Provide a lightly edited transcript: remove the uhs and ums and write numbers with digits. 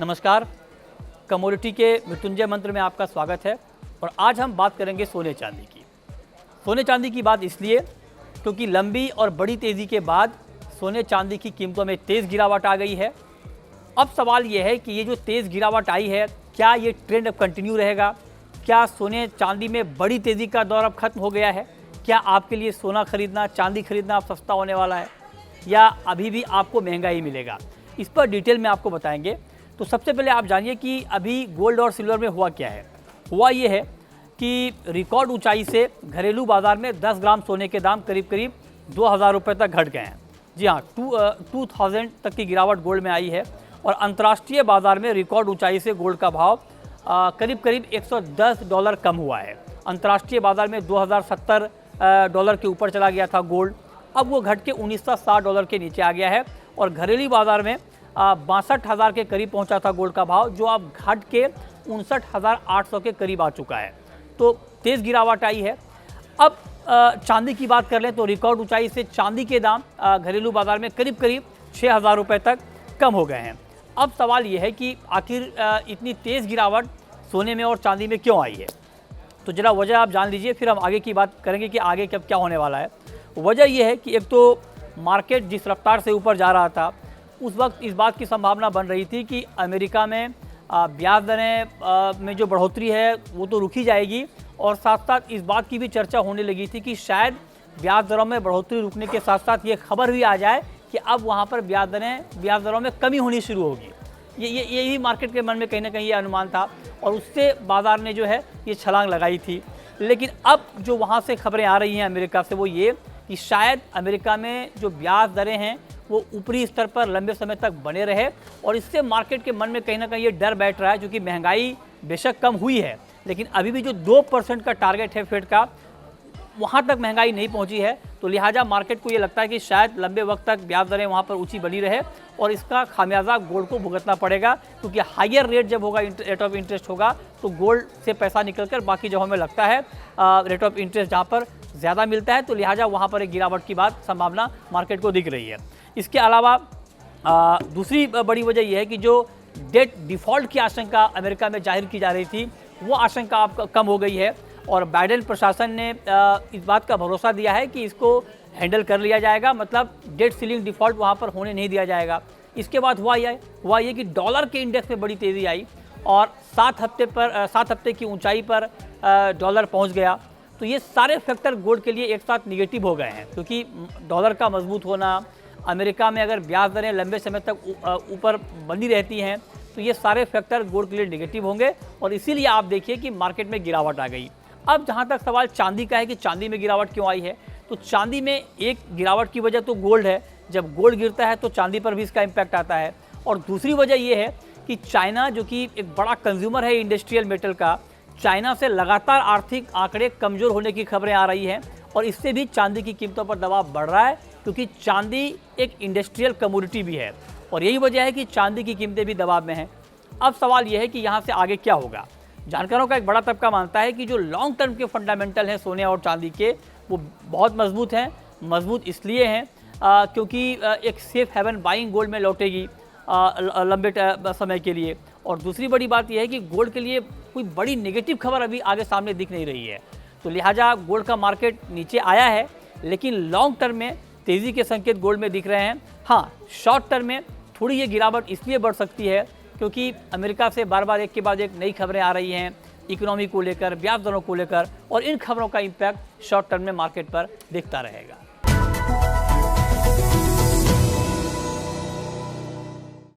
नमस्कार, कमोडिटी के मृत्युंजय मंत्र में आपका स्वागत है। और आज हम बात करेंगे सोने चांदी की। सोने चांदी की बात इसलिए क्योंकि लंबी और बड़ी तेज़ी के बाद सोने चांदी की कीमतों में तेज़ गिरावट आ गई है। अब सवाल ये है कि ये जो तेज़ गिरावट आई है, क्या ये ट्रेंड अब कंटिन्यू रहेगा? क्या सोने चांदी में बड़ी तेज़ी का दौर अब खत्म हो गया है? क्या आपके लिए सोना खरीदना, चांदी खरीदना अब सस्ता होने वाला है, या अभी भी आपको महंगा ही मिलेगा? इस पर डिटेल में आपको बताएंगे। तो सबसे पहले आप जानिए कि अभी गोल्ड और सिल्वर में हुआ क्या है। हुआ ये है कि रिकॉर्ड ऊंचाई से घरेलू बाजार में 10 ग्राम सोने के दाम करीब करीब 2000 रुपये तक घट गए हैं। जी हाँ, 2000 तक की गिरावट गोल्ड में आई है। और अंतर्राष्ट्रीय बाजार में रिकॉर्ड ऊंचाई से गोल्ड का भाव करीब करीब $110 कम हुआ है। अंतर्राष्ट्रीय बाजार में 2070 डॉलर के ऊपर चला गया था गोल्ड, अब वो घट के $1960 के नीचे आ गया है। और घरेलू बाजार में 62,000 के करीब पहुंचा था गोल्ड का भाव, जो अब घट के 59,800 के करीब आ चुका है। तो तेज़ गिरावट आई है। अब चांदी की बात कर लें तो रिकॉर्ड ऊंचाई से चांदी के दाम घरेलू बाजार में करीब करीब 6,000 रुपये तक कम हो गए हैं। अब सवाल ये है कि आखिर इतनी तेज़ गिरावट सोने में और चांदी में क्यों आई है? तो ज़रा वजह आप जान लीजिए, फिर हम आगे की बात करेंगे कि आगे कब क्या होने वाला है। वजह यह है कि एक तो मार्केट जिस रफ्तार से ऊपर जा रहा था, उस वक्त इस बात की संभावना बन रही थी कि अमेरिका में ब्याज दरें में जो बढ़ोतरी है वो तो रुकी जाएगी, और साथ साथ इस बात की भी चर्चा होने लगी थी कि शायद ब्याज दरों में बढ़ोतरी रुकने के साथ साथ ये खबर भी आ जाए कि अब वहाँ पर ब्याज दरों में कमी होनी शुरू होगी। यही मार्केट के मन में कहीं ना कहीं ये अनुमान था, और उससे बाजार ने जो है ये छलांग लगाई थी। लेकिन अब जो वहाँ से खबरें आ रही हैं अमेरिका से, वो ये कि शायद अमेरिका में जो ब्याज दरें हैं वो ऊपरी स्तर पर लंबे समय तक बने रहे, और इससे मार्केट के मन में कहीं ना कहीं ये डर बैठ रहा है, क्योंकि महंगाई बेशक कम हुई है लेकिन अभी भी जो 2% का टारगेट है फेड का, वहाँ तक महंगाई नहीं पहुँची है। तो लिहाजा मार्केट को ये लगता है कि शायद लंबे वक्त तक ब्याज दरें वहाँ पर ऊँची बनी रहे, और इसका खामियाजा गोल्ड को भुगतना पड़ेगा, क्योंकि हायर रेट जब होगा, रेट ऑफ इंटरेस्ट होगा, तो गोल्ड से पैसा निकलकर बाकी जगहों में लगता है रेट ऑफ इंटरेस्ट जहाँ पर ज़्यादा मिलता है, तो लिहाजा वहाँ पर एक गिरावट की बात संभावना मार्केट को दिख रही है। इसके अलावा दूसरी बड़ी वजह यह है कि जो डेट डिफ़ॉल्ट की आशंका अमेरिका में जाहिर की जा रही थी, वो आशंका अब कम हो गई है, और बाइडेन प्रशासन ने इस बात का भरोसा दिया है कि इसको हैंडल कर लिया जाएगा, मतलब डेट सीलिंग डिफ़ॉल्ट वहाँ पर होने नहीं दिया जाएगा। इसके बाद हुआ ये कि डॉलर के इंडेक्स में बड़ी तेज़ी आई, और 7 हफ्ते की ऊंचाई पर डॉलर पहुँच गया। तो ये सारे फैक्टर गोल्ड के लिए एक साथ निगेटिव हो गए हैं, क्योंकि डॉलर का मजबूत होना, अमेरिका में अगर ब्याज दरें लंबे समय तक ऊपर बनी रहती हैं, तो ये सारे फैक्टर गोल्ड के लिए निगेटिव होंगे, और इसीलिए आप देखिए कि मार्केट में गिरावट आ गई। अब जहाँ तक सवाल चांदी का है कि चांदी में गिरावट क्यों आई है, तो चांदी में एक गिरावट की वजह तो गोल्ड है। जब गोल्ड गिरता है तो चांदी पर भी इसका इम्पैक्ट आता है। और दूसरी वजह ये है कि चाइना, जो कि एक बड़ा कंज्यूमर है इंडस्ट्रियल मेटल का, चाइना से लगातार आर्थिक आंकड़े कमज़ोर होने की खबरें आ रही हैं, और इससे भी चांदी की कीमतों पर दबाव बढ़ रहा है, क्योंकि चांदी एक इंडस्ट्रियल कमोडिटी भी है, और यही वजह है कि चांदी की कीमतें भी दबाव में हैं। अब सवाल यह है कि यहाँ से आगे क्या होगा। जानकारों का एक बड़ा तबका मानता है कि जो लॉन्ग टर्म के फंडामेंटल हैं सोने और चांदी के, वो बहुत मजबूत हैं। मजबूत इसलिए हैं क्योंकि एक सेफ हेवन बाइंग गोल्ड में लौटेगी लंबे समय के लिए। और दूसरी बड़ी बात यह है कि गोल्ड के लिए कोई बड़ी नेगेटिव खबर अभी आगे सामने दिख नहीं रही है, तो लिहाजा गोल्ड का मार्केट नीचे आया है, लेकिन लॉन्ग टर्म में तेज़ी के संकेत गोल्ड में दिख रहे हैं। हाँ, शॉर्ट टर्म में थोड़ी ये गिरावट इसलिए बढ़ सकती है क्योंकि अमेरिका से बार बार एक के बाद एक नई खबरें आ रही हैं इकोनॉमी को लेकर, ब्याज दरों को लेकर, और इन खबरों का इम्पैक्ट शॉर्ट टर्म में मार्केट पर दिखता रहेगा।